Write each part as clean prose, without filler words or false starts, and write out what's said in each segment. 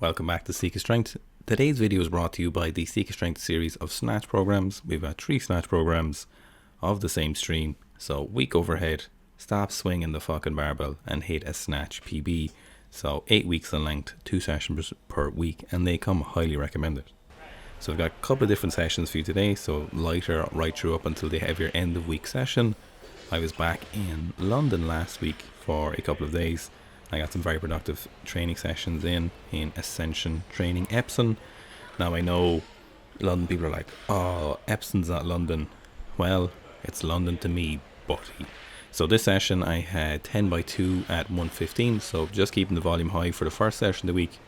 Welcome back to Seek a Strength. Today's video is brought to you by the Seek a Strength series of Snatch programs. We've got 3 Snatch programs of the same stream. So week overhead, stop swinging the fucking barbell and hit a Snatch PB. So 8 weeks in length, 2 sessions per week, and they come highly recommended. So we've got a couple of different sessions for you today. So lighter right through up until the heavier end of week session. I was back in London last week for a couple of days. I got some very productive training sessions in Ascension Training Epsom. Now I know London people are like, oh, Epsom's not London. Well, it's London to me, buddy. So this session I had 10 by 2 at 115, so just keeping the volume high for the first session of the week.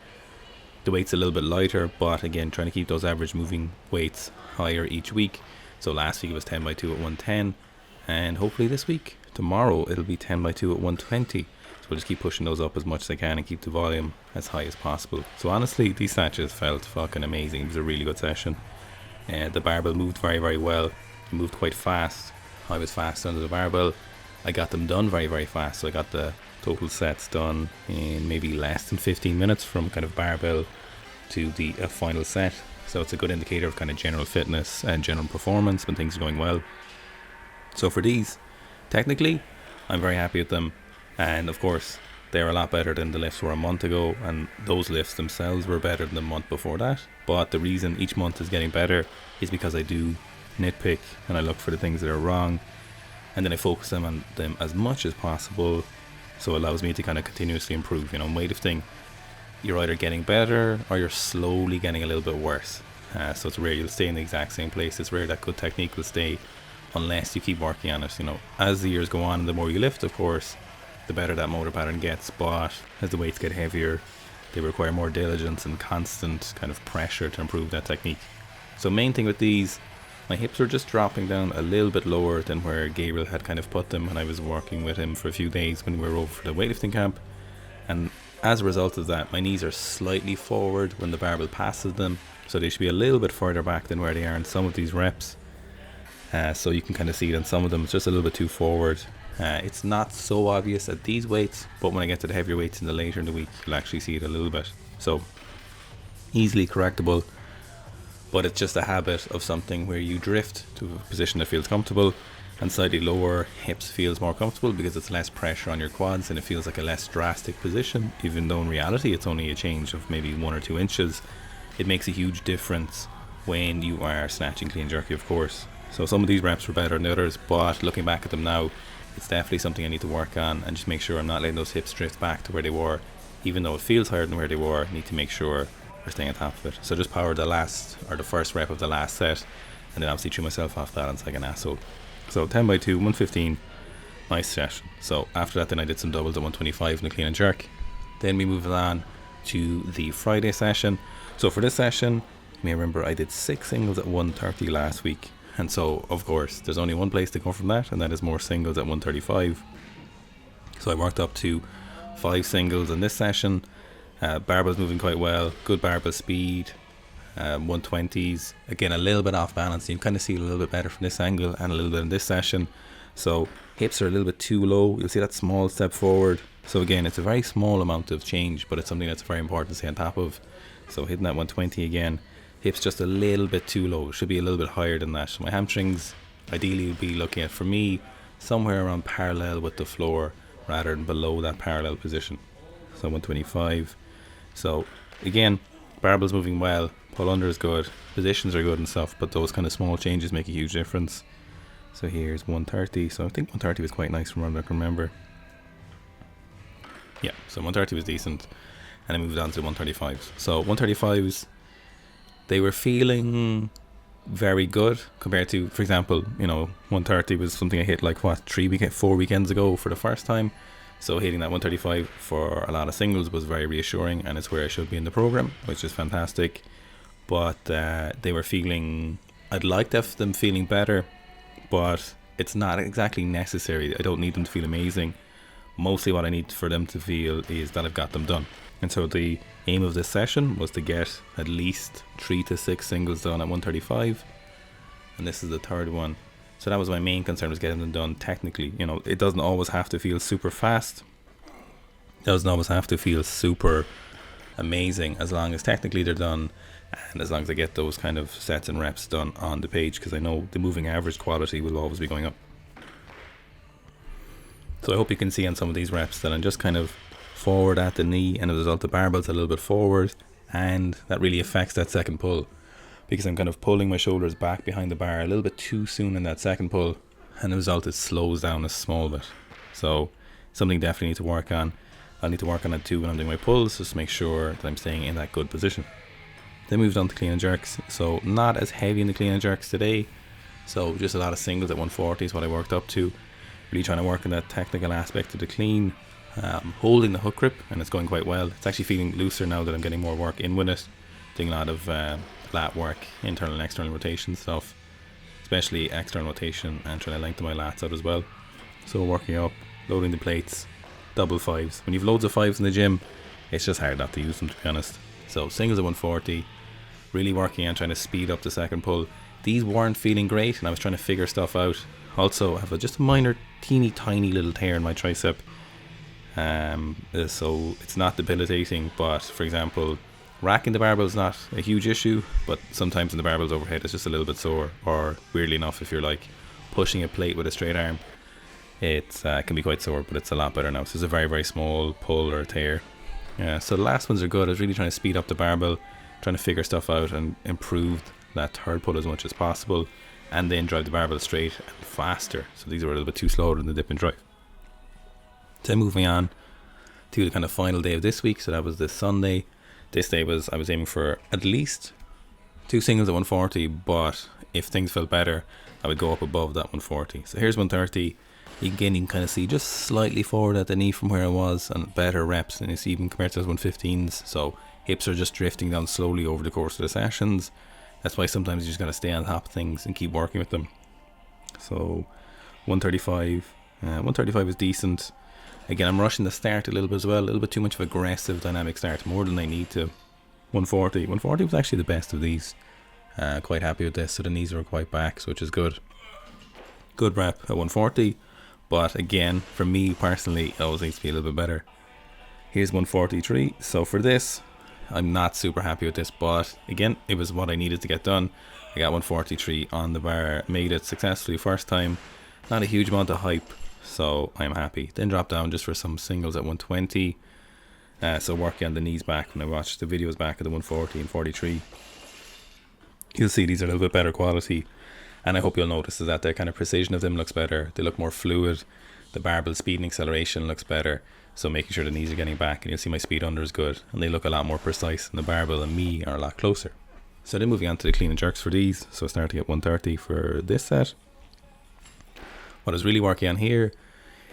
The weight's a little bit lighter, but again, trying to keep those average moving weights higher each week. So last week it was 10 by 2 at 110, and hopefully this week, tomorrow, it'll be 10 by 2 at 120. We'll just keep pushing those up as much as I can and keep the volume as high as possible. So honestly, these snatches felt fucking amazing. It was a really good session. The barbell moved very, very well. It moved quite fast. I was fast under the barbell. I got them done very, very fast. So I got the total sets done in maybe less than 15 minutes from kind of barbell to the final set. So it's a good indicator of kind of general fitness and general performance when things are going well. So for these, technically, I'm very happy with them. And of course, they're a lot better than the lifts were a month ago, and those lifts themselves were better than the month before that. But the reason each month is getting better is because I do nitpick and I look for the things that are wrong, and then I focus on them as much as possible, so it allows me to kind of continuously improve. You know, in weightlifting, you're either getting better or you're slowly getting a little bit worse. So it's rare you'll stay in the exact same place. It's rare that good technique will stay unless you keep working on it. You know, as the years go on and the more you lift, of course, the better that motor pattern gets, but as the weights get heavier, they require more diligence and constant kind of pressure to improve that technique. So main thing with these, my hips are just dropping down a little bit lower than where Gabriel had kind of put them when I was working with him for a few days when we were over for the weightlifting camp. And as a result of that, my knees are slightly forward when the barbell passes them, so they should be a little bit further back than where they are in some of these reps. So you can kind of see it on some of them, it's just a little bit too forward. It's not so obvious at these weights, but when I get to the heavier weights in the later in the week, you'll actually see it a little bit. So easily correctable, but it's just a habit of something where you drift to a position that feels comfortable, and slightly lower hips feels more comfortable because it's less pressure on your quads and it feels like a less drastic position, even though in reality it's only a change of maybe 1 or 2 inches. It makes a huge difference when you are snatching clean jerky, of course. So some of these reps were better than others, but looking back at them now, it's definitely something I need to work on and just make sure I'm not letting those hips drift back to where they were. Even though it feels higher than where they were, I need to make sure we're staying on top of it. So just power the first rep of the last set, and then obviously threw myself off balance like an asshole. So 10 by 2, 115, nice session. So after that then I did some doubles at 125 in the clean and jerk. Then we moved on to the Friday session. So for this session, you may remember I did 6 singles at 130 last week. And so, of course, there's only one place to go from that, and that is more singles at 135. So I worked up to 5 singles in this session. Barbell's moving quite well, good barbell speed, 120s. Again, a little bit off balance. You can kind of see it a little bit better from this angle and a little bit in this session. So hips are a little bit too low. You'll see that small step forward. So again, it's a very small amount of change, but it's something that's very important to stay on top of. So hitting that 120 again. Hips just a little bit too low, should be a little bit higher than that. My hamstrings ideally would be looking at, for me, somewhere around parallel with the floor rather than below that parallel position. So 125. So again, barbell's moving well, pull under is good, positions are good and stuff, but those kind of small changes make a huge difference. So here's 130. So I think 130 was quite nice from what I can remember. Yeah, so 130 was decent, and I moved on to 135s. So 135s, they were feeling very good compared to, for example, 130 was something I hit like 4 weekends ago for the first time. So hitting that 135 for a lot of singles was very reassuring, and it's where I should be in the program, which is fantastic. But they were feeling, I'd like to have them feeling better, but it's not exactly necessary. I don't need them to feel amazing. Mostly what I need for them to feel is that I've got them done. And so the aim of this session was to get at least 3 to 6 singles done at 135, and this is the third one. So that was my main concern, was getting them done technically. It doesn't always have to feel super fast. It doesn't always have to feel super amazing, as long as technically they're done and as long as I get those kind of sets and reps done on the page, because I know the moving average quality will always be going up. So I hope you can see on some of these reps that I'm just kind of forward at the knee, and as a result the barbell's a little bit forward, and that really affects that second pull, because I'm kind of pulling my shoulders back behind the bar a little bit too soon in that second pull, and the result it slows down a small bit. So something definitely need to work on. I'll need to work on it too when I'm doing my pulls, just to make sure that I'm staying in that good position. Then moved on to clean and jerks, so not as heavy in the clean and jerks today, so just a lot of singles at 140 is what I worked up to. Really trying to work on that technical aspect of the clean, holding the hook grip, and it's going quite well. It's actually feeling looser now that I'm getting more work in with it, doing a lot of lat work, internal and external rotation stuff, especially external rotation, and trying to lengthen my lats out as well. So working up, loading the plates, double fives. When you've loads of fives in the gym, it's just hard not to use them, to be honest. So singles at 140, really working on trying to speed up the second pull. These weren't feeling great and I was trying to figure stuff out. Also I have just a minor teeny tiny little tear in my tricep, so it's not debilitating, but for example racking the barbell is not a huge issue, but sometimes when the barbell's overhead it's just a little bit sore, or weirdly enough if you're like pushing a plate with a straight arm, it can be quite sore, but it's a lot better now. So it's a very very small pull or a tear. So the last ones are good. I was really trying to speed up the barbell, trying to figure stuff out and improve that third pull as much as possible, and then drive the barbell straight and faster. So these were a little bit too slow in the dip and drive. Then moving on to the kind of final day of this week, so that was this Sunday. This day I was aiming for at least 2 singles at 140, but if things felt better I would go up above that 140. So here's 130. Again, you can kind of see just slightly forward at the knee from where I was, and better reps than you see even compared to those 115s. So hips are just drifting down slowly over the course of the sessions. That's why sometimes you just got to stay on top of things and keep working with them. So 135 is decent. Again, I'm rushing the start a little bit as well, a little bit too much of aggressive dynamic start, more than I need to. 140 was actually the best of these. Quite happy with this. So the knees are quite back, so which is good. Good rep at 140, but again, for me personally, it always needs to be a little bit better. Here's 143. So for this, I'm not super happy with this, but again, it was what I needed to get done. I got 143 on the bar, made it successfully first time. Not a huge amount of hype, so I'm happy. Then drop down just for some singles at 120. So working on the knees back when I watched the videos back at the 140 and 43. You'll see these are a little bit better quality, and I hope you'll notice that the kind of precision of them looks better. They look more fluid. The barbell speed and acceleration looks better. So making sure the knees are getting back, and you'll see my speed under is good, and they look a lot more precise, and the barbell and me are a lot closer. So then moving on to the clean and jerks for these. So starting at 130 for this set. What I was really working on here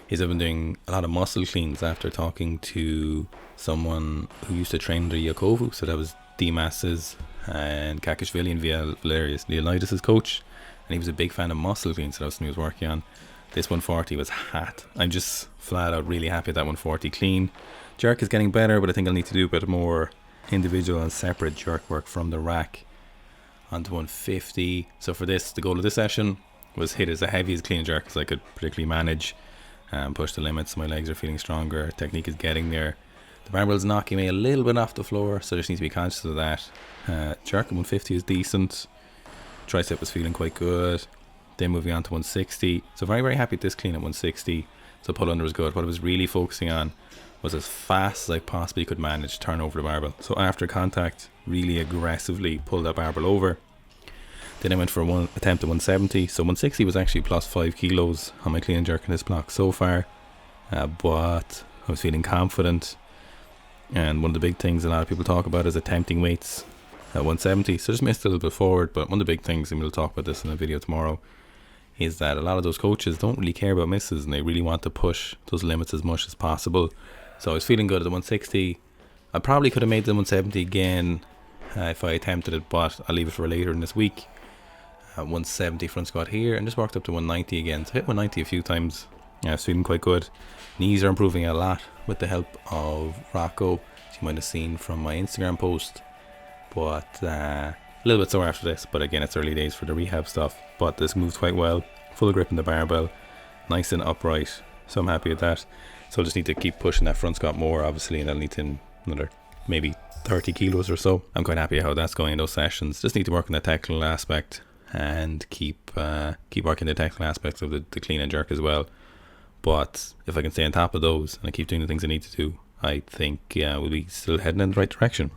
is I've been doing a lot of muscle cleans after talking to someone who used to train under Yakovu. So that was Dimas's and Kakashvili and Valerius Leonidas' coach, and he was a big fan of muscle cleans, so that was something he was working on. This 140 was hot. I'm just flat out really happy with that 140 clean. Jerk is getting better, but I think I'll need to do a bit more individual and separate jerk work from the rack onto 150. So for this, the goal of this session was hit as heavy as clean jerk as I could particularly manage, and push the limits. My legs are feeling stronger, technique is getting there. The barbell's knocking me a little bit off the floor, so I just need to be conscious of that. Jerk at 150 is decent. Tricep was feeling quite good. Then moving on to 160. So very, very happy with this clean at 160. So pull under was good. What I was really focusing on was as fast as I possibly could manage to turn over the barbell. So after contact, really aggressively pull that barbell over. Then I went for one attempt at 170. So 160 was actually plus 5 kilos on my clean and jerk in this block so far. But I was feeling confident. And one of the big things a lot of people talk about is attempting weights at 170. So just missed a little bit forward. But one of the big things, and we'll talk about this in a video tomorrow, is that a lot of those coaches don't really care about misses, and they really want to push those limits as much as possible. So I was feeling good at the 160. I probably could have made the 170 again if I attempted it, but I'll leave it for later in this week. 170 front squat here, and just worked up to 190 again. So hit 190 a few times. Yeah, I was feeling quite good. Knees are improving a lot with the help of Rocco, as you might have seen from my Instagram post. But a little bit sore after this, but again, it's early days for the rehab stuff. But this moves quite well. Full grip in the barbell, nice and upright. So I'm happy with that. So I just need to keep pushing that front squat more, obviously, and I'll need to another maybe 30 kilos or so. I'm quite happy how that's going in those sessions. Just need to work on the technical aspect and keep working the technical aspects of the clean and jerk as well. But if I can stay on top of those and I keep doing the things I need to do, I think we'll be still heading in the right direction.